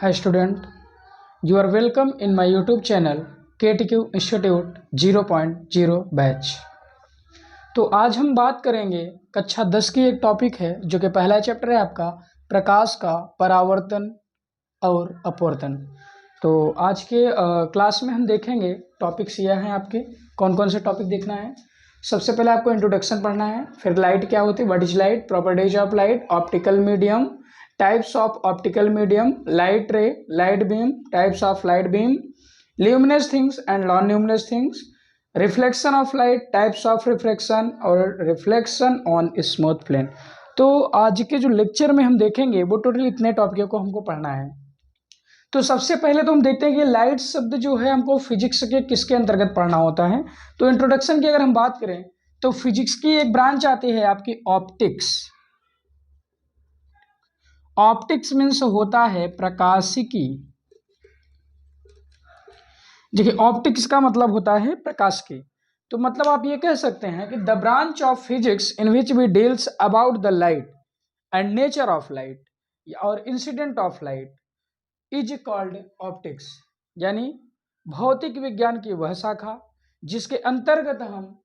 Hi student, you are welcome in my YouTube channel KTQ Institute 0.0 batch. तो आज हम बात करेंगे कक्षा 10 की एक टॉपिक है जो कि पहला चैप्टर है आपका प्रकाश का परावर्तन और अपवर्तन। तो आज के क्लास में हम देखेंगे टॉपिक्स यह हैं आपके कौन कौन से टॉपिक देखना है। सबसे पहले आपको इंट्रोडक्शन पढ़ना है, फिर लाइट क्या होती है, what is light, properties of light, optical medium, types of optical medium, light रे, light beam, types of light beam, luminous things and non luminous things, reflection of light, types of reflection और reflection on smooth plane. तो आज के जो lecture में हम देखेंगे वो टोटल इतने टॉपिकों को हमको पढ़ना है। तो सबसे पहले तो हम देखते हैं कि लाइट शब्द जो है हमको फिजिक्स के किसके अंतर्गत पढ़ना होता है। तो इंट्रोडक्शन की अगर हम बात करें तो फिजिक्स की एक ब्रांच आती है आपकी ऑप्टिक्स। ऑप्टिक्स मीन्स होता है प्रकाशिकी। देखिए ऑप्टिक्स का मतलब होता है प्रकाश की। तो मतलब आप ये कह सकते हैं कि the branch of physics in which we deals about the light and nature of light और incident of light is called optics. यानी भौतिक विज्ञान की वह शाखा जिसके अंतर्गत हम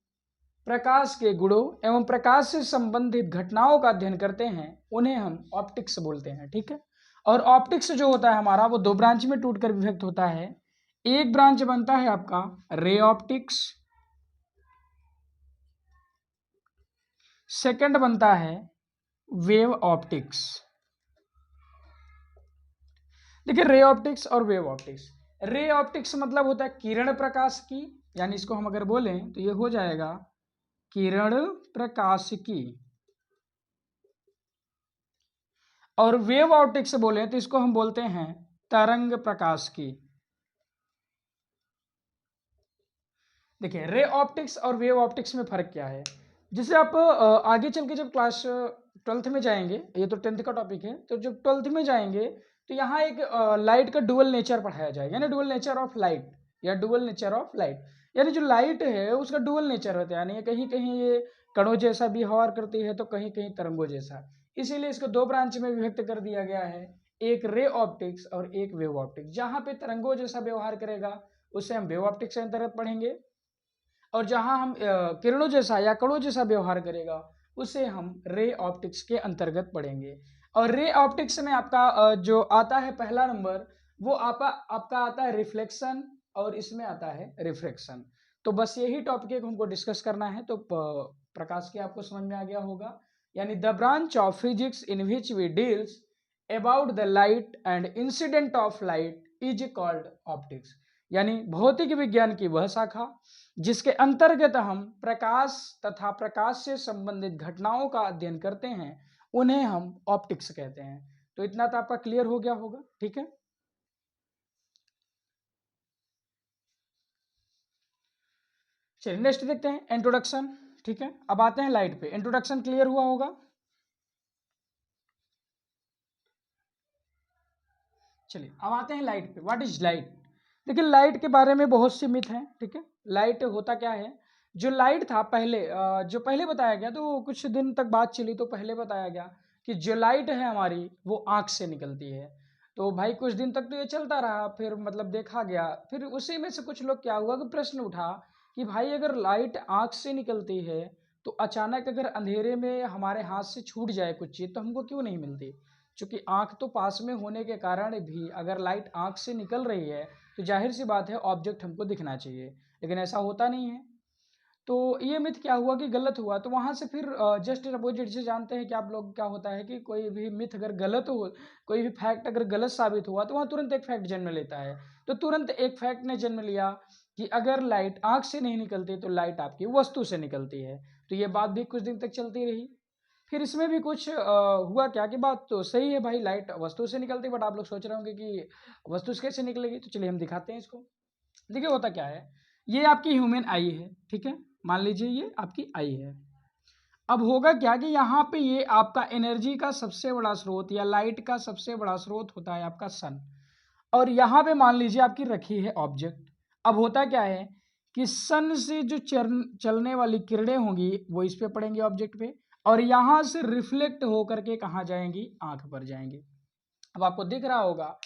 प्रकाश के गुणों एवं प्रकाश से संबंधित घटनाओं का अध्ययन करते हैं उन्हें हम ऑप्टिक्स बोलते हैं। ठीक है। और ऑप्टिक्स जो होता है हमारा वो दो ब्रांच में टूटकर विभक्त होता है। एक ब्रांच बनता है आपका रे ऑप्टिक्स, सेकंड बनता है वेव ऑप्टिक्स। देखिए रे ऑप्टिक्स और वेव ऑप्टिक्स। रे ऑप्टिक्स मतलब होता है किरण प्रकाश की, यानी इसको हम अगर बोलें तो ये हो जाएगा किरण प्रकाश की। और वेव ऑप्टिक्स बोले तो इसको हम बोलते हैं तरंग प्रकाश की। देखिए रे ऑप्टिक्स और वेव ऑप्टिक्स में फर्क क्या है। जिसे आप आगे चल के जब क्लास 12th में जाएंगे, ये तो 10th का टॉपिक है, तो जब 12th में जाएंगे तो यहाँ एक लाइट का डुअल नेचर पढ़ाया जाएगा, यानी डुअल नेचर ऑफ लाइट या डुअल नेचर ऑफ लाइट। यानी जो लाइट है उसका डुअल नेचर होता है, यानी कहीं कहीं ये कणों जैसा व्यवहार करती है तो कहीं कहीं तरंगों जैसा। इसीलिए इसको दो ब्रांच में विभक्त कर दिया गया है, एक रे ऑप्टिक्स और एक वेव ऑप्टिक्स। जहाँ पे तरंगों जैसा व्यवहार करेगा उसे हम वेव ऑप्टिक्स के अंतर्गत पढ़ेंगे, और जहां हम किरणों जैसा या कणों जैसा व्यवहार करेगा उसे हम रे ऑप्टिक्स के अंतर्गत पढ़ेंगे। और रे ऑप्टिक्स में आपका जो आता है पहला नंबर वो आपका आता है रिफ्लेक्शन और इसमें आता है रिफ्रैक्शन। तो बस यही टॉपिक हमको डिस्कस करना है। तो प्रकाश के आपको समझ में आ गया होगा, यानी the branch of physics in which we deals about the light and incident of light is called optics. यानी भौतिक विज्ञान की वह शाखा जिसके अंतर्गत हम प्रकाश तथा प्रकाश से संबंधित घटनाओं का अध्ययन करते हैं उन्हें हम ऑप्टिक्स कहते हैं। तो इतना तो आपका क्लियर हो गया होगा। ठीक है, चलिए नेक्स्ट देखते हैं इंट्रोडक्शन। ठीक है, अब आते हैं लाइट पे। इंट्रोडक्शन क्लियर हुआ होगा। चलिए अब आते हैं लाइट पे। What is light. देखिए लाइट के बारे में बहुत सी मिथ हैं। ठीक है, लाइट होता क्या है। जो लाइट था पहले जो पहले बताया गया, तो कुछ दिन तक बात चली तो पहले बताया गया कि जो लाइट है हमारी वो आंख से निकलती है। तो भाई कुछ दिन तक तो ये चलता रहा, फिर मतलब देखा गया, फिर उसी में से कुछ लोग क्या हुआ कि प्रश्न उठा कि भाई अगर लाइट आंख से निकलती है तो अचानक अगर अंधेरे में हमारे हाथ से छूट जाए कुछ चीज़ तो हमको क्यों नहीं मिलती। चूंकि आंख तो पास में होने के कारण भी अगर लाइट आंख से निकल रही है तो जाहिर सी बात है ऑब्जेक्ट हमको दिखना चाहिए, लेकिन ऐसा होता नहीं है। तो ये मिथ क्या हुआ कि गलत हुआ। तो वहां से फिर जस्ट अपोजिट से जानते हैं कि आप लोग क्या होता है कि कोई भी मिथ अगर गलत हो, कोई भी फैक्ट अगर गलत साबित हुआ तो वहां तुरंत एक फैक्ट जन्म लेता है। तो तुरंत एक फैक्ट ने जन्म लिया कि अगर लाइट आंख से नहीं निकलती तो लाइट आपकी वस्तु से निकलती है। तो ये बात भी कुछ दिन तक चलती रही। फिर इसमें भी कुछ हुआ क्या कि बात तो सही है भाई, लाइट वस्तु से निकलती, बट आप लोग सोच रहे होंगे कि वस्तु से कैसे निकलेगी। तो चलिए हम दिखाते हैं इसको। देखिए होता क्या है, ये आपकी ह्यूमन आई है। ठीक है, मान लीजिए ये आपकी आई है। अब होगा क्या कि यहाँ पे ये आपका एनर्जी का सबसे बड़ा स्रोत या लाइट का सबसे बड़ा स्रोत होता है आपका सन। और यहाँ पे मान लीजिए आपकी रखी है ऑब्जेक्ट। अब होता क्या है कि सन से जो चलने वाली किरणें होंगी वो इस पे पड़ेंगी ऑब्जेक्ट पे, और यहाँ से रिफ्लेक्ट होकर के कहाँ जाएंगी, आंख पर जाएंगी। अब आपको दिख रहा होगा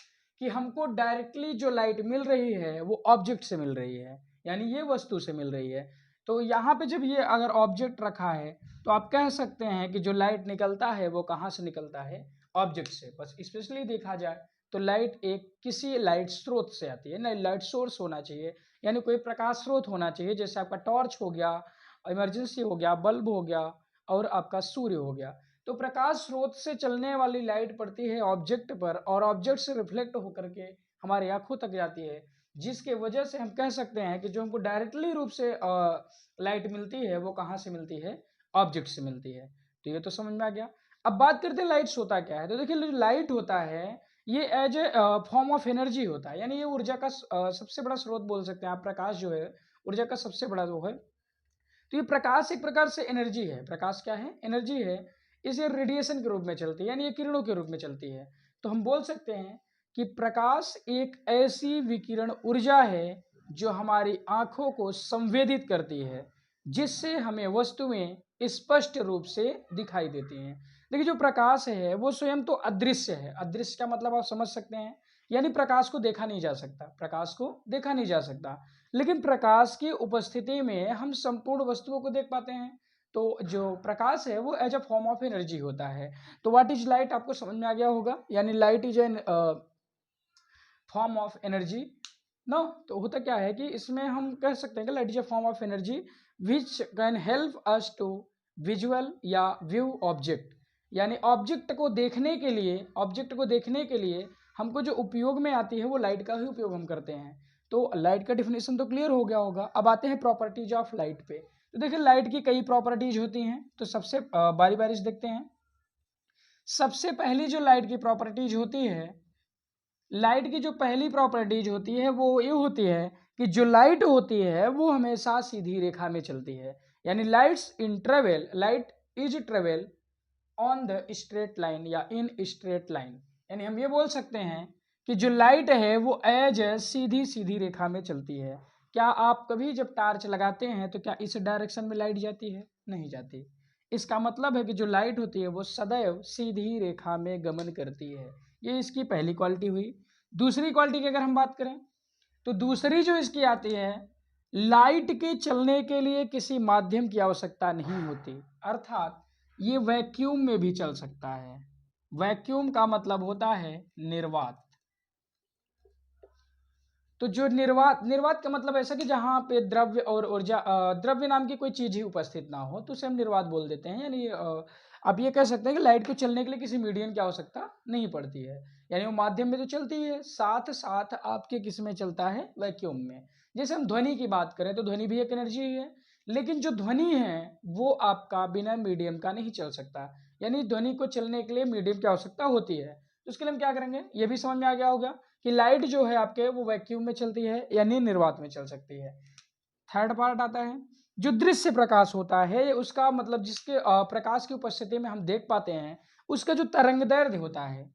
कि हमको डायरेक्टली जो लाइट मिल रही है वो ऑब्जेक्ट से मिल रही है, यानी ये वस्तु से मिल रही है। तो यहाँ पे जब ये अगर ऑब्जेक्ट रखा है तो आप कह सकते हैं कि जो लाइट निकलता है वो कहाँ से निकलता है, ऑब्जेक्ट से। बस स्पेशली देखा जाए तो लाइट एक किसी लाइट स्रोत से आती है ना, लाइट सोर्स होना चाहिए, यानी कोई प्रकाश स्रोत होना चाहिए, जैसे आपका टॉर्च हो गया, इमरजेंसी हो गया, बल्ब हो गया और आपका सूर्य हो गया। तो प्रकाश स्रोत से चलने वाली लाइट पड़ती है ऑब्जेक्ट पर और ऑब्जेक्ट से रिफ्लेक्ट होकर के हमारे आंखों तक जाती है, जिसके वजह से हम कह सकते हैं कि जो हमको डायरेक्टली रूप से लाइट मिलती है वो कहाँ से मिलती है, ऑब्जेक्ट से मिलती है। तो ये तो समझ में आ गया। अब बात करते हैं लाइट्स होता क्या है। तो देखिए जो लाइट होता है ये as a form of energy होता है, यानी ये ऊर्जा का सबसे बड़ा स्रोत बोल सकते हैं आप। प्रकाश जो है ऊर्जा का सबसे बड़ा वो है। तो ये प्रकाश एक प्रकार से एनर्जी है। प्रकाश क्या है, एनर्जी है। इसे रेडिएशन के रूप में चलती है, यानी ये किरणों के रूप में चलती है। तो हम बोल सकते हैं कि प्रकाश एक ऐसी विकिरण ऊर्जा है जो हमारी आंखों को संवेदित करती है, जिससे हमें वस्तुएं स्पष्ट रूप से दिखाई देती हैं। देखिए जो प्रकाश है वो स्वयं तो अदृश्य है। अदृश्य का मतलब आप समझ सकते हैं, यानी प्रकाश को देखा नहीं जा सकता, प्रकाश को देखा नहीं जा सकता, लेकिन प्रकाश की उपस्थिति में हम संपूर्ण वस्तुओं को देख पाते हैं। तो जो प्रकाश है वो as a form of energy होता है। तो व्हाट इज लाइट आपको समझ में आ गया होगा, यानी light is an form of energy no. तो होता क्या है कि इसमें हम कह सकते हैं कि light is a form of energy which can help us to visual या व्यू ऑब्जेक्ट, यानी ऑब्जेक्ट को देखने के लिए, ऑब्जेक्ट को देखने के लिए हमको जो उपयोग में आती है वो लाइट का ही उपयोग हम करते हैं। तो लाइट का डिफिनेशन तो क्लियर हो गया होगा। अब आते हैं प्रॉपर्टीज ऑफ लाइट पे। तो देखिए लाइट की कई प्रॉपर्टीज होती हैं, तो सबसे बारी बारी से देखते हैं। सबसे पहली जो लाइट की प्रॉपर्टीज होती है, लाइट की जो पहली प्रॉपर्टीज होती है वो ये होती है कि जो लाइट होती है वो हमेशा सीधी रेखा में चलती है, यानी light is travel on the straight line या इन स्ट्रेट लाइन। यानी हम ये बोल सकते हैं कि जो लाइट है वो एज सीधी सीधी रेखा में चलती है। क्या आप कभी जब टार्च लगाते हैं तो क्या इस डायरेक्शन में लाइट जाती है, नहीं जाती। इसका मतलब है कि जो लाइट होती है वो सदैव सीधी रेखा में गमन करती है। ये इसकी पहली क्वालिटी हुई। दूसरी क्वालिटी की अगर हम बात करें तो दूसरी जो इसकी आती है, लाइट के चलने के लिए किसी माध्यम की आवश्यकता नहीं होती, अर्थात ये वैक्यूम में भी चल सकता है। वैक्यूम का मतलब होता है निर्वात। तो जो निर्वात, निर्वात का मतलब ऐसा कि जहाँ पे द्रव्य और ऊर्जा, द्रव्य नाम की कोई चीज ही उपस्थित ना हो, तो उसे हम निर्वात बोल देते हैं। यानी आप ये कह सकते हैं कि लाइट को चलने के लिए किसी मीडियम की आवश्यकता नहीं पड़ती है, यानी वो माध्यम में तो चलती है, साथ साथ आपके किस में चलता है, वैक्यूम में। जैसे हम ध्वनि की बात करें तो ध्वनि भी एक एनर्जी ही है, लेकिन जो ध्वनि है वो आपका बिना मीडियम का नहीं चल सकता, यानी ध्वनि को चलने के लिए मीडियम की आवश्यकता होती है। तो उसके लिए हम क्या करेंगे, ये भी समझ में आ गया होगा कि लाइट जो है आपके वो वैक्यूम में चलती है यानी निर्वात में चल सकती है। थर्ड पार्ट आता है जो दृश्य प्रकाश होता है, उसका मतलब जिसके प्रकाश की उपस्थिति में हम देख पाते हैं, उसका जो तरंगदैर्ध्य होता है,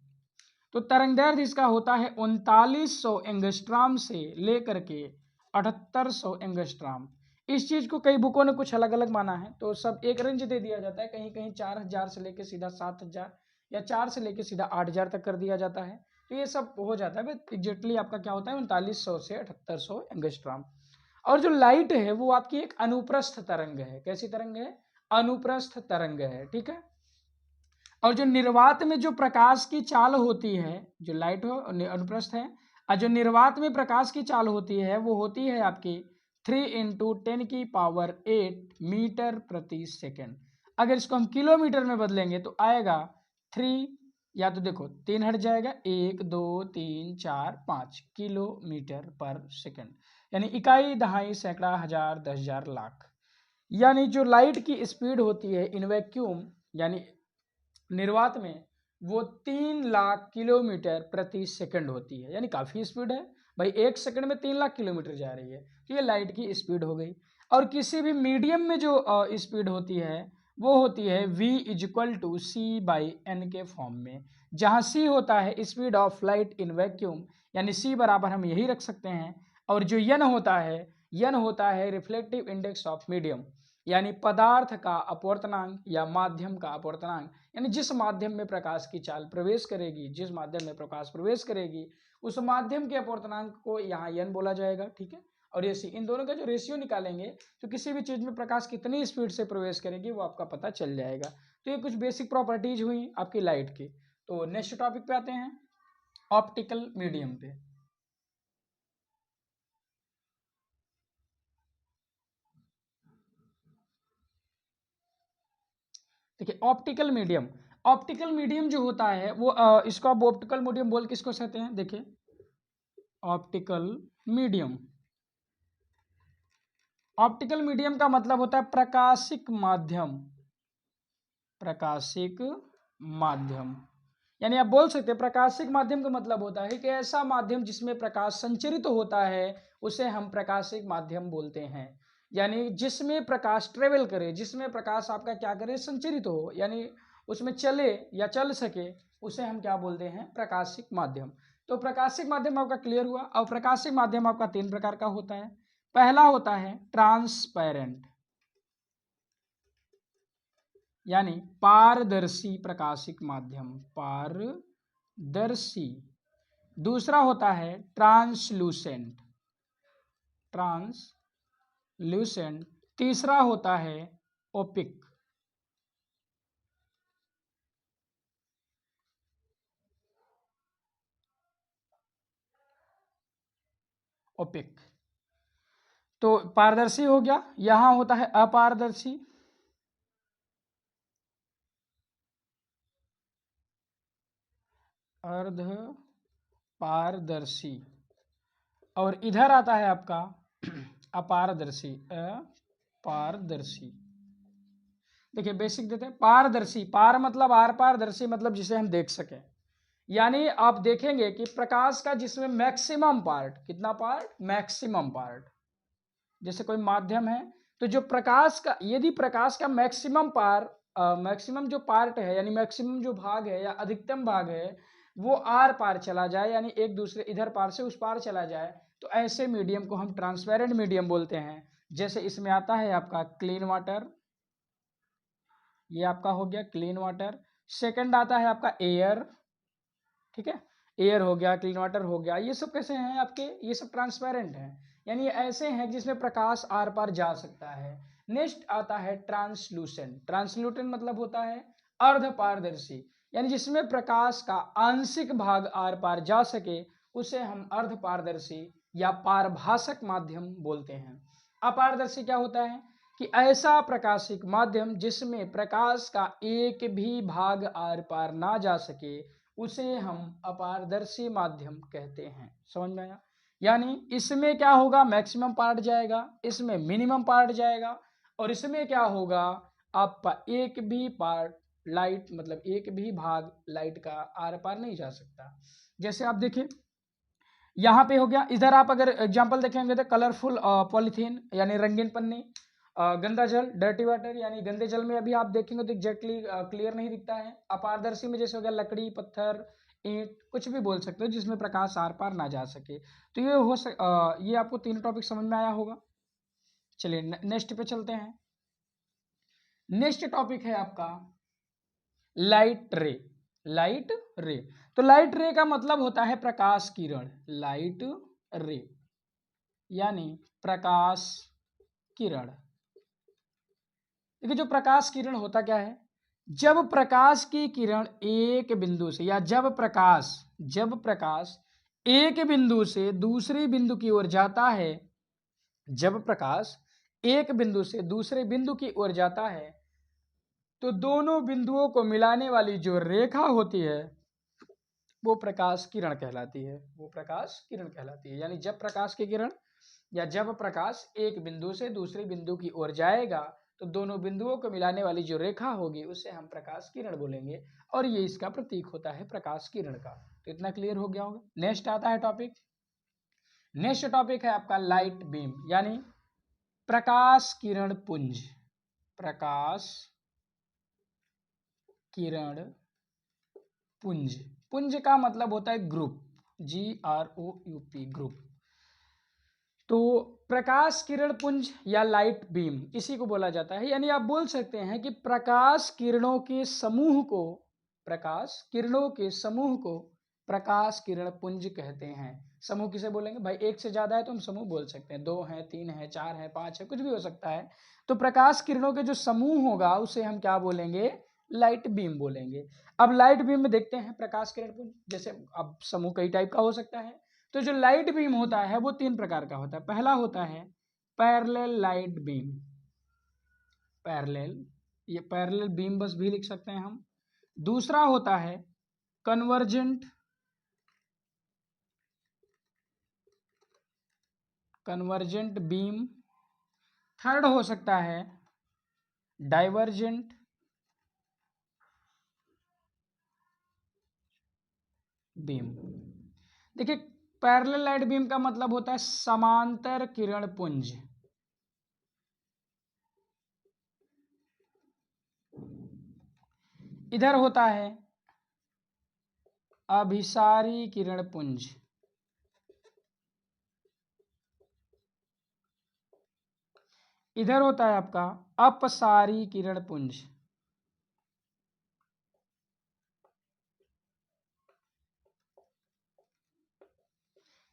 तो तरंगदैर्ध्य इसका होता है 3900 एंगस्ट्राम से लेकर के 7800 एंगस्ट्राम। इस चीज को कई बुकों ने कुछ अलग अलग माना है, तो सब एक रेंज दे दिया जाता है, कहीं कहीं 4000 से लेकर सीधा 7000 या 4 से लेकर सीधा 8000 तक कर दिया जाता है। तो ये सब हो जाता है, एग्जैक्टली आपका क्या होता है 3900 से 7800 एंगस्ट्राम। और जो लाइट है वो आपकी एक अनुप्रस्थ तरंग है। कैसी तरंग है, अनुप्रस्थ तरंग है, ठीक है। और जो निर्वात में जो प्रकाश की चाल होती है, जो लाइट हो अनुप्रस्थ है, और जो निर्वात में प्रकाश की चाल होती है वो होती है आपकी 3 × 10⁸ मीटर प्रति सेकेंड। अगर इसको हम किलोमीटर में बदलेंगे तो आएगा 3, या तो देखो 3 हट जाएगा, 1 2 3 4 5 किलोमीटर पर सेकेंड, यानी इकाई, दहाई, सैकड़ा, हजार, 10,000, लाख। यानी जो लाइट की स्पीड होती है इन वैक्यूम यानी निर्वात में वो 3 लाख किलोमीटर प्रति सेकंड होती है, यानी काफ़ी स्पीड है भाई, 1 सेकंड में 3 लाख किलोमीटर जा रही है। तो ये लाइट की स्पीड हो गई। और किसी भी मीडियम में जो स्पीड होती है वो होती है v=c/n के फॉर्म में, जहाँ c होता है speed of light in vacuum, यानी c बराबर हम यही रख सकते हैं। और जो n होता है रिफ्लेक्टिव इंडेक्स ऑफ मीडियम, यानी पदार्थ का अपवर्तनांक या माध्यम का अपवर्तनांक, यानी जिस माध्यम में प्रकाश की चाल प्रवेश करेगी, जिस माध्यम में प्रकाश प्रवेश करेगी उस माध्यम के अपवर्तनांक को यहाँ n बोला जाएगा, ठीक है। और ये c, इन दोनों का जो रेशियो निकालेंगे तो किसी भी चीज में प्रकाश कितनी स्पीड से प्रवेश करेगी वो आपका पता चल जाएगा। तो ये कुछ बेसिक प्रॉपर्टीज हुई आपकी लाइट की। तो नेक्स्ट टॉपिक पे आते हैं, ऑप्टिकल मीडियम पे। देखिए ऑप्टिकल मीडियम, ऑप्टिकल मीडियम जो होता है वो इसको आप ऑप्टिकल मीडियम बोल किसको कहते हैं, देखिए ऑप्टिकल मीडियम, ऑप्टिकल मीडियम का मतलब होता है प्रकाशिक माध्यम, प्रकाशिक माध्यम। यानी आप बोल सकते हैं प्रकाशिक माध्यम का मतलब होता है कि ऐसा माध्यम जिसमें प्रकाश संचरित होता है उसे हम प्रकाशिक माध्यम बोलते हैं। यानी जिसमें प्रकाश ट्रेवल करे, जिसमें प्रकाश आपका क्या करे, संचरित हो, यानी उसमें चले या चल सके, उसे हम क्या बोलते हैं, प्रकाशिक माध्यम। तो प्रकाशिक माध्यम आपका क्लियर हुआ। और प्रकाशिक माध्यम आपका 3 प्रकार का होता है। पहला होता है ट्रांसपेरेंट, यानी पारदर्शी प्रकाशिक माध्यम, पारदर्शी। दूसरा होता है ट्रांसलूसेंट, ट्रांसलूसेंट। तीसरा होता है ओपिक, ओपिक। तो पारदर्शी हो गया, यहां होता है अपारदर्शी, अर्ध पारदर्शी। और इधर आता है आपका अपारदर्शी, अपारदर्शी। देखिए बेसिक देते हैं, पारदर्शी, पार मतलब आर पार, दर्शी मतलब जिसे हम देख सकें। यानी आप देखेंगे कि प्रकाश का जिसमें मैक्सिमम पार्ट, कितना पार्ट, मैक्सिमम पार्ट, जैसे कोई माध्यम है तो जो प्रकाश का, यदि प्रकाश का मैक्सिमम मैक्सिमम जो पार्ट है, यानी मैक्सिमम जो भाग है या अधिकतम भाग है वो आर पार चला जाए, यानी एक दूसरे इधर पार से उस पार चला जाए, तो ऐसे मीडियम को हम ट्रांसपेरेंट मीडियम बोलते हैं। जैसे इसमें आता है आपका क्लीन वाटर, ये आपका हो गया क्लीन वाटर। सेकंड आता है आपका एयर, ठीक है, एयर हो गया, क्लीन वाटर हो गया, ये सब कैसे हैं आपके, ये सब ट्रांसपेरेंट हैं, यानी ऐसे हैं जिसमें प्रकाश आर पार जा सकता है। नेक्स्ट आता है ट्रांसलूसेंट, ट्रांसलूसेंट मतलब होता है अर्ध पारदर्शी, यानी जिसमें प्रकाश का आंशिक भाग आर पार जा सके उसे हम अर्ध पारदर्शी या पारभाषक माध्यम बोलते हैं। अपारदर्शी क्या होता है कि ऐसा प्रकाशिक माध्यम जिसमें प्रकाश का एक भी भाग आर पार ना जा सके उसे हम अपारदर्शी माध्यम कहते हैं। समझ में आया? यानी इसमें क्या होगा, मैक्सिमम पार्ट जाएगा, इसमें मिनिमम पार्ट जाएगा, और इसमें क्या होगा, आपका एक भी पार्ट लाइट, मतलब एक भी भाग लाइट का आर पार नहीं जा सकता। जैसे आप देखिए यहाँ पे हो गया, इधर आप अगर एग्जांपल देखेंगे तो कलरफुल पॉलीथीन यानी रंगीन पन्नी, गंदा जल डर्टी वाटर, यानी गंदे जल में अभी आप देखेंगे तो एग्जैक्टली क्लियर नहीं दिखता है। अपारदर्शी में जैसे हो गया लकड़ी, पत्थर, ईंट, कुछ भी बोल सकते हो जिसमें प्रकाश आर पार ना जा सके। तो ये आपको 3 टॉपिक समझ में आया होगा। चलिए नेक्स्ट पे चलते हैं। नेक्स्ट टॉपिक है आपका लाइट रे, लाइट रे। तो लाइट रे का मतलब होता है प्रकाश किरण, लाइट रे यानी प्रकाश किरण। देखिए जो प्रकाश किरण होता क्या है, जब प्रकाश की किरण एक बिंदु से, या जब प्रकाश एक बिंदु से दूसरे बिंदु की ओर जाता है, जब प्रकाश एक बिंदु से दूसरे बिंदु की ओर जाता है तो दोनों बिंदुओं को मिलाने वाली जो रेखा होती है वो प्रकाश किरण कहलाती है, वो प्रकाश किरण कहलाती है। यानी जब प्रकाश की किरण या जब प्रकाश एक बिंदु से दूसरे बिंदु की ओर जाएगा तो दोनों बिंदुओं को मिलाने वाली जो रेखा होगी उसे हम प्रकाश किरण बोलेंगे, और ये इसका प्रतीक होता है प्रकाश किरण का। तो इतना क्लियर हो गया होगा। नेक्स्ट आता है टॉपिक, नेक्स्ट टॉपिक है आपका लाइट बीम, यानी प्रकाश किरण पुंज, प्रकाश किरण पुंज। पुंज का मतलब होता है ग्रुप, GROUP, ग्रुप। तो प्रकाश किरण पुंज या लाइट बीम इसी को बोला जाता है। यानी आप बोल सकते हैं कि प्रकाश किरणों के समूह को, प्रकाश किरणों के समूह को प्रकाश किरण पुंज कहते हैं। समूह किसे बोलेंगे भाई? एक से ज्यादा है तो हम समूह बोल सकते हैं, 2 है, 3 है, 4 है, 5 है, कुछ भी हो सकता है। तो प्रकाश किरणों के जो समूह होगा उसे हम क्या बोलेंगे? लाइट बीम बोलेंगे। अब लाइट बीम में देखते हैं प्रकाश किरण पुंज, जैसे अब समूह कई टाइप का हो सकता है। तो जो लाइट बीम होता है वो 3 प्रकार का होता है। पहला होता है पैरेलल लाइट बीम, पैरेलल, ये पैरेलल बीम बस भी लिख सकते हैं हम। दूसरा होता है कन्वर्जेंट, कन्वर्जेंट बीम। थर्ड हो सकता है डाइवर्जेंट बीम। देखिए पैरेलल लाइट बीम का मतलब होता है समांतर किरण पुंज। इधर होता है अभिसारी किरण पुंज। इधर होता है आपका अपसारी किरण पुंज।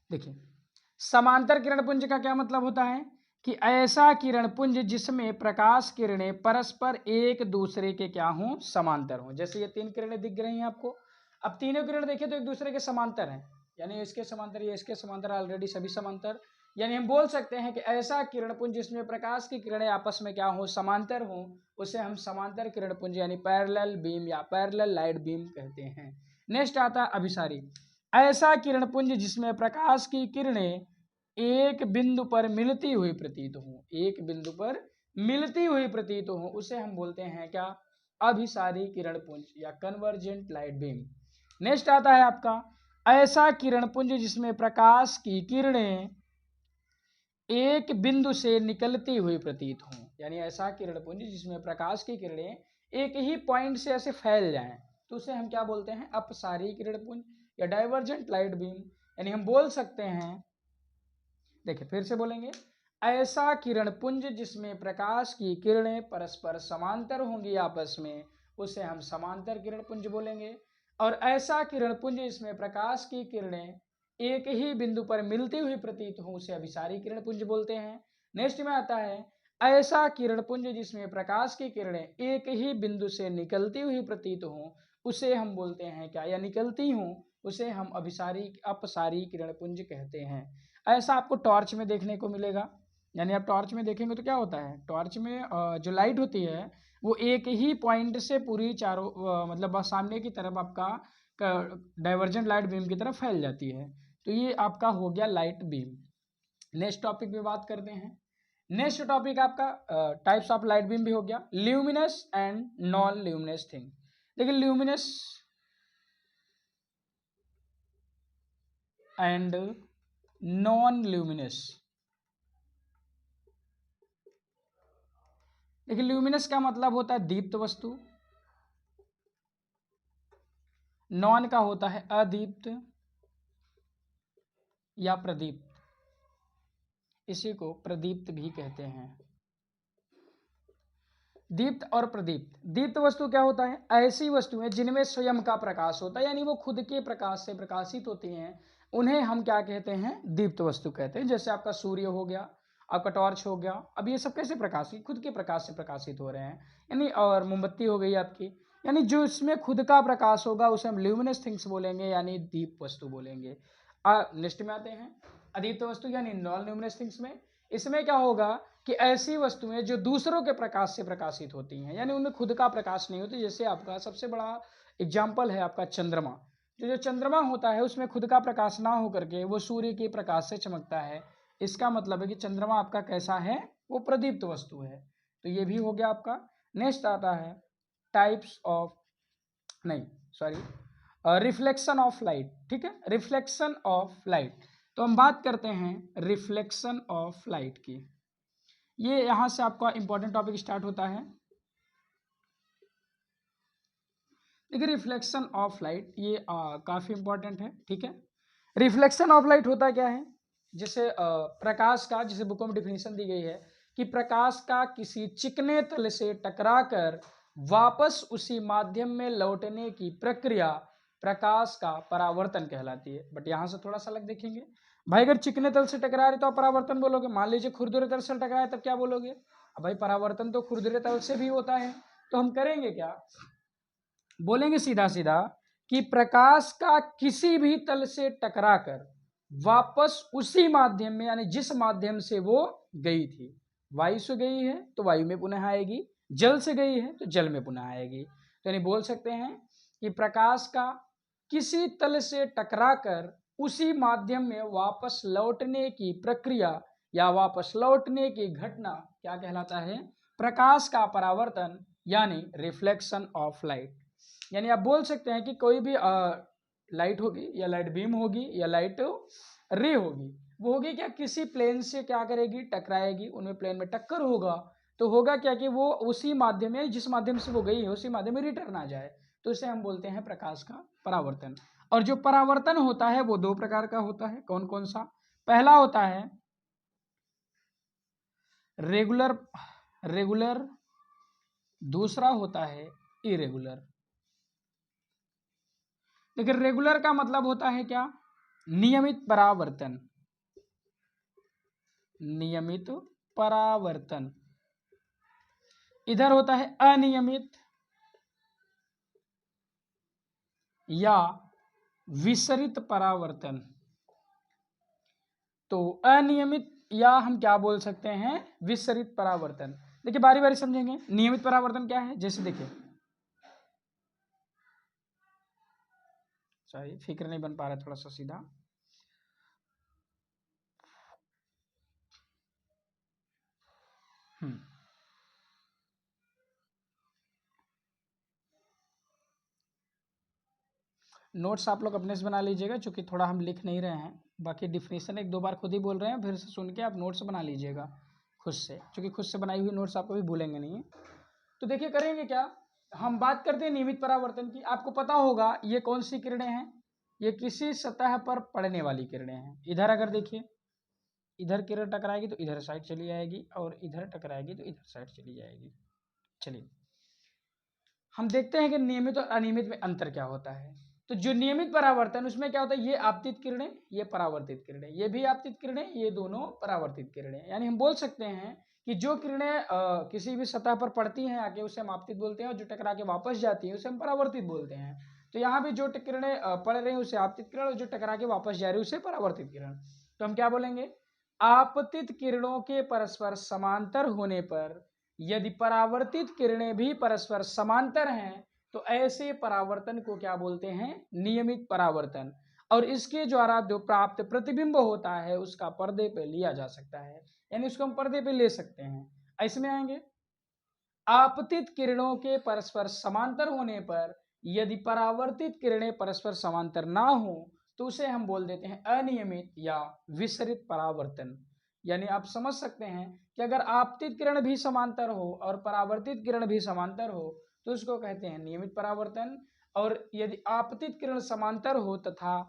देखिए समांतर किरण पुंज का क्या मतलब होता है कि ऐसा किरण पुंज जिसमें प्रकाश किरणें परस्पर एक दूसरे के क्या हों? समांतर हों। जैसे ये 3 किरणें दिख रही हैं आपको, अब तीनों किरण देखिए तो एक दूसरे के समांतर हैं, यानी इसके समांतर, ये इसके समांतर, ऑलरेडी सभी समांतर। यानी हम बोल सकते हैं कि ऐसा किरण पुंज जिसमें प्रकाश की किरणें आपस में क्या हो? समांतर हो, उसे हम समांतर किरण पुंज यानी पैरेलल बीम या पैरेलल लाइट बीम कहते हैं। नेक्स्ट आता है अभिसारी। ऐसा किरण पुंज जिसमें प्रकाश की किरणें एक बिंदु पर मिलती हुई प्रतीत हो, एक बिंदु पर मिलती हुई प्रतीत हो, उसे हम बोलते हैं क्या? अभिसारी किरण पुंज या कन्वर्जेंट लाइट बीम। नेक्स्ट आता है आपका ऐसा किरण पुंज जिसमें प्रकाश की किरणें एक बिंदु से निकलती हुई प्रतीत हो, यानी ऐसा किरण पुंज जिसमें प्रकाश की किरणें एक ही पॉइंट से ऐसे फैल जाएं, तो उसे हम क्या बोलते हैं? अपसारी किरण पुंज या डाइवर्जेंट लाइट बीम। यानी हम बोल सकते हैं, देखिए फिर से बोलेंगे, ऐसा किरण पुंज जिसमें प्रकाश की किरणें परस्पर समांतर होंगी आपस में, उसे हम समांतर किरण पुंज बोलेंगे। और ऐसा किरण पुंज जिसमें प्रकाश की किरणें एक ही बिंदु पर मिलती हुई प्रतीत हो, उसे अभिसारी किरण पुंज बोलते हैं। नेक्स्ट में आता है ऐसा किरण पुंज जिसमें प्रकाश की किरणें एक ही बिंदु से निकलती हुई प्रतीत हो, उसे हम बोलते हैं क्या? या निकलती हो, उसे हम अभिसारी अपसारी किरण पुंज कहते हैं। ऐसा आपको टॉर्च में देखने को मिलेगा। यानी आप टॉर्च में देखेंगे तो क्या होता है? टॉर्च में जो लाइट होती है वो एक ही पॉइंट से पूरी चारों मतलब सामने की तरफ आपका डाइवर्जेंट लाइट बीम की तरफ फैल जाती है। तो ये आपका हो गया लाइट बीम। नेक्स्ट टॉपिक पे बात करते हैं। नेक्स्ट टॉपिक आपका टाइप्स ऑफ लाइट बीम भी हो गया, luminous and non luminous thing. देखिए ल्यूमिनस एंड नॉन ल्यूमिनस। देखिए ल्यूमिनस का मतलब होता है दीप्त वस्तु, नॉन का होता है अदीप्त या प्रदीप्त, इसी को प्रदीप्त भी कहते हैं। दीप्त और प्रदीप्त। दीप्त वस्तु क्या होता है? ऐसी वस्तुएं जिनमें स्वयं का प्रकाश होता है, यानी वो खुद के प्रकाश से प्रकाशित होती हैं, उन्हें हम क्या कहते हैं? दीप्त वस्तु कहते हैं। जैसे आपका सूर्य हो गया, आपका टॉर्च हो गया, अब ये सब कैसे प्रकाशित? खुद के प्रकाश से प्रकाशित हो रहे हैं, यानी और मोमबत्ती हो गई आपकी, यानी जो इसमें खुद का प्रकाश होगा उसे हम ल्यूमिनस थिंग्स बोलेंगे, यानी दीप वस्तु बोलेंगे। नेक्स्ट में आते हैं अदीप्त वस्तु यानी नॉन ल्यूमिनस थिंग्स में। इसमें क्या होगा कि ऐसी वस्तुएं जो दूसरों के प्रकाश से प्रकाशित होती हैं, यानी उनमें खुद का प्रकाश नहीं होता। जैसे आपका सबसे बड़ा एग्जाम्पल है आपका चंद्रमा। जो चंद्रमा होता है उसमें खुद का प्रकाश ना होकर के वो सूर्य के प्रकाश से चमकता है। इसका मतलब है कि चंद्रमा आपका कैसा है? वो प्रदीप्त वस्तु है। तो ये भी हो गया आपका। नेक्स्ट आता है टाइप्स ऑफ, नहीं सॉरी, रिफ्लेक्शन ऑफ लाइट। ठीक है, रिफ्लेक्शन ऑफ लाइट। तो हम बात करते हैं रिफ्लेक्शन ऑफ लाइट की। ये यहां से आपका इंपॉर्टेंट टॉपिक स्टार्ट होता है। देखिए रिफ्लेक्शन ऑफ लाइट ये काफी इंपॉर्टेंट है। ठीक है, रिफ्लेक्शन ऑफ लाइट होता क्या है? जैसे प्रकाश का, जैसे बुकों में डिफिनेशन दी गई है कि प्रकाश का किसी चिकने तल से टकराकर वापस उसी माध्यम में लौटने की प्रक्रिया प्रकाश का परावर्तन कहलाती है। बट यहाँ से थोड़ा सा अलग देखेंगे भाई, अगर चिकने तल से टकरा रहे तो आप परावर्तन बोलोगे, मान लीजिए खुरदुरे तल से टकराए तब क्या बोलोगे? अब भाई परावर्तन तो खुरदुरे तल से भी होता है, तो हम करेंगे क्या, बोलेंगे सीधा सीधा कि प्रकाश का किसी भी तल से टकराकर वापस उसी माध्यम में, यानी जिस माध्यम से वो गई थी, वायु से गई है तो वायु में पुनः आएगी, जल से गई है तो जल में पुनः आएगी। तो यानी बोल सकते हैं कि प्रकाश का किसी तल से टकराकर उसी माध्यम में वापस लौटने की प्रक्रिया या वापस लौटने की घटना क्या कहलाता है? प्रकाश का परावर्तन, यानी रिफ्लेक्शन ऑफ लाइट। यानी आप बोल सकते हैं कि कोई भी लाइट होगी या लाइट बीम होगी या लाइट रे होगी, वो होगी क्या, किसी प्लेन से क्या करेगी, टकराएगी, उनमें प्लेन में टक्कर होगा, तो होगा क्या कि वो उसी माध्यम में, जिस माध्यम से वो गई है उसी माध्यम में रिटर्न आ जाए, तो इसे हम बोलते हैं प्रकाश का परावर्तन। और जो परावर्तन होता है वो दो प्रकार का होता है, कौन कौन सा? पहला होता है रेगुलर, दूसरा होता है इरेगुलर। देखिए रेगुलर का मतलब होता है क्या, नियमित परावर्तन, नियमित परावर्तन। इधर होता है अनियमित या विसरित परावर्तन। तो अनियमित या हम क्या बोल सकते हैं, विसरित परावर्तन। देखिए बारी बारी समझेंगे। नियमित परावर्तन क्या है, जैसे देखिए, सॉरी फिक्र नहीं बन पा रहा थोड़ा सा सीधा, नोट्स आप लोग अपने से बना लीजिएगा, क्योंकि थोड़ा हम लिख नहीं रहे हैं, बाकी डिफिनेशन एक दो बार खुद ही बोल रहे हैं, फिर से सुन के आप नोट्स बना लीजिएगा खुद से, क्योंकि खुद से बनाई हुई नोट्स आप कभी भूलेंगे नहीं। तो देखिए करेंगे क्या, हम बात करते हैं नियमित परावर्तन की। आपको पता होगा ये कौन सी किरणें हैं, ये किसी सतह पर पड़ने वाली किरणें हैं। इधर अगर देखिए, इधर किरण टकराएगी तो इधर साइड चली जाएगी, और इधर टकराएगी तो इधर साइड चली जाएगी। चलिए हम देखते हैं कि नियमित और अनियमित में अंतर क्या होता है। तो जो नियमित परावर्तन, उसमें क्या होता है, ये आपतित किरणें, ये परावर्तित किरणें, ये भी आपतित किरणें, ये दोनों परावर्तित किरणें। यानी हम बोल सकते हैं कि जो किरणें किसी भी सतह पर पड़ती हैं आके, उसे हम आपतित बोलते हैं, और जो टकरा के वापस जाती है उसे हम परावर्तित बोलते हैं। तो यहाँ भी जो किरणें पड़ रही हैं उसे आपतित किरण, और जो टकरा के वापस जा रही है उसे परावर्तित किरण। तो हम क्या बोलेंगे, आपतित किरणों के परस्पर समांतर होने पर यदि परावर्तित किरणें भी परस्पर समांतर हैं तो ऐसे परावर्तन को क्या बोलते हैं, नियमित परावर्तन। और इसके द्वारा जो प्राप्त प्रतिबिंब होता है उसका पर्दे पे लिया जा सकता है, यानी उसको हम पर्दे पे ले सकते हैं। इसमें आएंगे, आपतित किरणों के परस्पर समांतर होने पर यदि परावर्तित किरणें परस्पर समांतर ना हो तो उसे हम बोल देते हैं अनियमित या विसरित परावर्तन। यानी आप समझ सकते हैं कि अगर आपतित किरण भी समांतर हो और परावर्तित किरण भी समांतर हो तो उसको कहते हैं नियमित परावर्तन, और यदि आपतित किरण समांतर हो तथा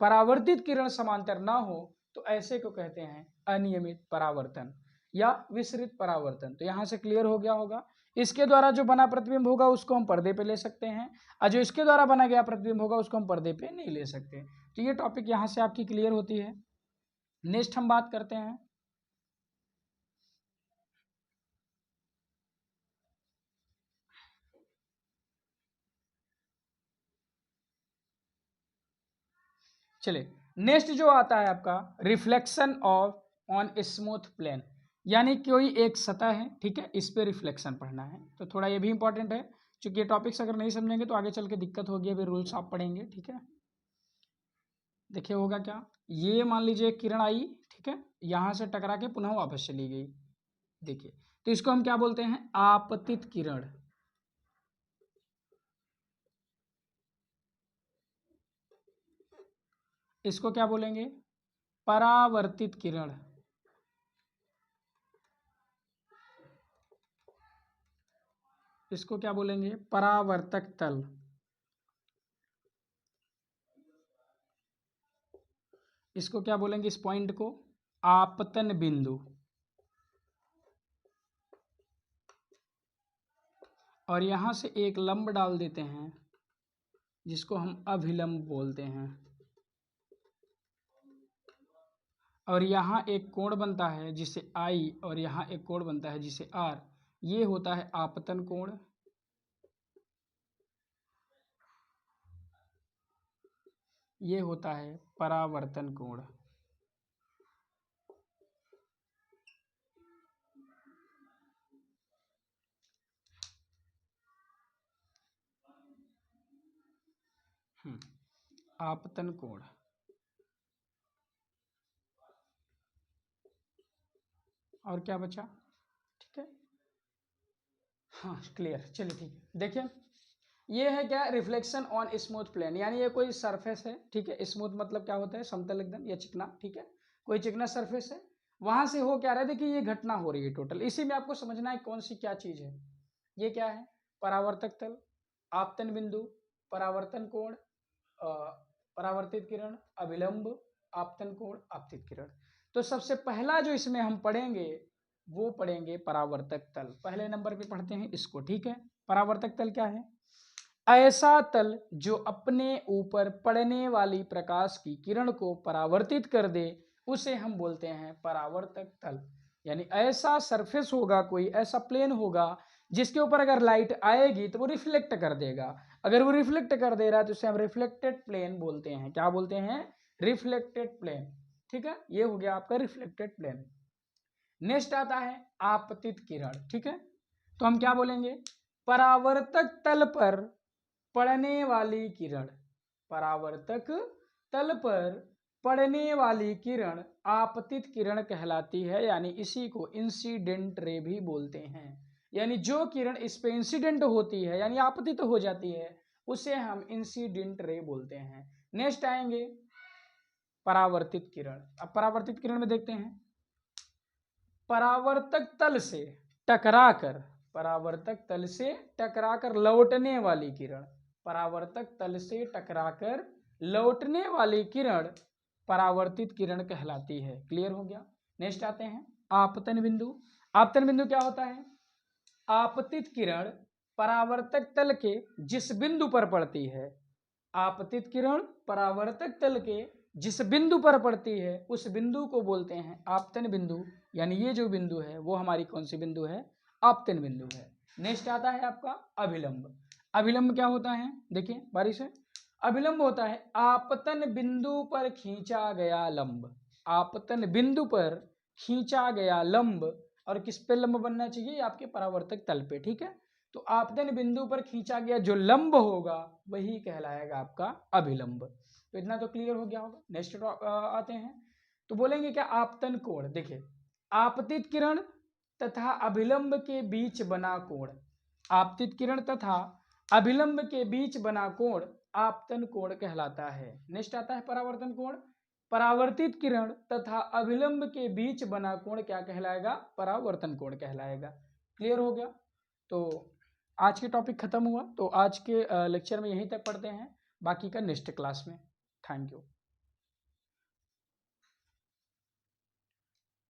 परावर्तित किरण समांतर ना हो तो ऐसे को कहते हैं अनियमित परावर्तन या विसरित परावर्तन। तो यहाँ से क्लियर हो गया होगा। इसके द्वारा जो बना प्रतिबिंब होगा उसको हम पर्दे पे ले सकते हैं, और जो इसके द्वारा बना गया प्रतिबिंब होगा उसको हम पर्दे पे नहीं ले सकते। तो ये टॉपिक यहाँ से आपकी क्लियर होती है। नेक्स्ट हम बात करते हैं, चलिए नेक्स्ट जो आता है आपका reflection of on smooth plane, यानी कोई एक सतह है, ठीक है, इस पे रिफ्लेक्शन पढ़ना है। तो थोड़ा ये भी इंपॉर्टेंट है, क्योंकि ये टॉपिक्स अगर नहीं समझेंगे तो आगे चल के दिक्कत होगी। अभी रूल्स आप पढ़ेंगे, ठीक है। देखिए होगा क्या, ये मान लीजिए किरण आई, ठीक है, यहाँ से टकरा के पुनः वापस चली गई। देखिए तो इसको हम क्या बोलते हैं, आपतित किरण। इसको क्या बोलेंगे, परावर्तित किरण। इसको क्या बोलेंगे, परावर्तक तल। इसको क्या बोलेंगे, इस पॉइंट को आपतन बिंदु। और यहां से एक लंब डाल देते हैं जिसको हम अभिलंब बोलते हैं, और यहाँ एक कोण बनता है जिसे आई, और यहाँ एक कोण बनता है जिसे आर, ये होता है आपतन कोण, ये होता है परावर्तन कोण। आपतन कोण। और क्या बचा? ठीक है, हाँ क्लियर। चलिए ठीक है, देखिए ये है क्या, रिफ्लेक्शन ऑन स्मूथ प्लेन, यानी ये कोई सरफेस है, ठीक है। स्मूथ मतलब क्या होता है, समतल एकदम, या चिकना, ठीक है। कोई चिकना सरफेस है, वहां से हो क्या रहा है, देखिए ये घटना हो रही है टोटल। इसी में आपको समझना है कौन सी क्या चीज है। ये क्या है, परावर्तक तल, आपतन बिंदु, परावर्तन कोण, परावर्तित किरण, अभिलंब, आपतन कोण, आपतित किरण। तो सबसे पहला जो इसमें हम पढ़ेंगे वो पढ़ेंगे परावर्तक तल। पहले नंबर पे पढ़ते हैं इसको, ठीक है। परावर्तक तल क्या है, ऐसा तल जो अपने ऊपर पड़ने वाली प्रकाश की किरण को परावर्तित कर दे, उसे हम बोलते हैं परावर्तक तल। यानी ऐसा सरफेस होगा, कोई ऐसा प्लेन होगा जिसके ऊपर अगर लाइट आएगी तो वो रिफ्लेक्ट कर देगा। अगर वो रिफ्लेक्ट कर दे रहा है तो उसे हम रिफ्लेक्टेड प्लेन बोलते हैं। क्या बोलते हैं, रिफ्लेक्टेड प्लेन, ठीक है। ये हो गया आपका रिफ्लेक्टेड प्लेन। नेक्स्ट आता है आपतित किरण, ठीक है। तो हम क्या बोलेंगे, परावर्तक तल पर पड़ने वाली किरण, परावर्तक तल पर पड़ने वाली किरण आपतित किरण कहलाती है, यानी इसी को इंसिडेंट रे भी बोलते हैं। यानी जो किरण इस पे इंसिडेंट होती है, यानी आपतित हो जाती है, उसे हम इंसिडेंट रे बोलते हैं। नेक्स्ट आएंगे परावर्तित किरण। अब परावर्तित किरण में देखते हैं, परावर्तक तल से टकराकर, परावर्तक तल से टकराकर लौटने वाली किरण, परावर्तक तल से टकराकर लौटने वाली किरण परावर्तित किरण कहलाती है। क्लियर हो गया। नेक्स्ट आते हैं आपतन बिंदु। आपतन बिंदु क्या होता है, आपतित किरण परावर्तक तल के जिस बिंदु पर पड़ती है, आपतित किरण परावर्तक तल के जिस बिंदु पर पड़ती है उस बिंदु को बोलते हैं आपतन बिंदु। यानी ये जो बिंदु है वो हमारी कौन सी बिंदु है, आपतन बिंदु है। नेक्स्ट आता है आपका अभिलंब। अभिलंब क्या होता है, देखिए बारी से, अभिलंब होता है आपतन बिंदु पर खींचा गया लंब, आपतन बिंदु पर खींचा गया लंब। और किस पे लंब बनना चाहिए, आपके परावर्तक तल पे, ठीक है। तो आपतन बिंदु पर खींचा गया जो लंब होगा वही कहलाएगा आपका अभिलंब। तो इतना तो क्लियर हो गया होगा। नेक्स्ट आते हैं, तो बोलेंगे क्या, आपतन कोण। देखिए आपतित किरण तथा अभिलंब के बीच बना कोण, आपतित किरण तथा अभिलंब के बीच बना कोण आपतन कोण कहलाता है। नेक्स्ट आता है परावर्तन कोण। परावर्तित किरण तथा अभिलंब के बीच बना कोण क्या कहलाएगा, परावर्तन कोण कहलाएगा। क्लियर हो गया। तो आज के टॉपिक खत्म हुआ, तो आज के लेक्चर में यहीं तक पढ़ते हैं, बाकी का नेक्स्ट क्लास में। Thank you.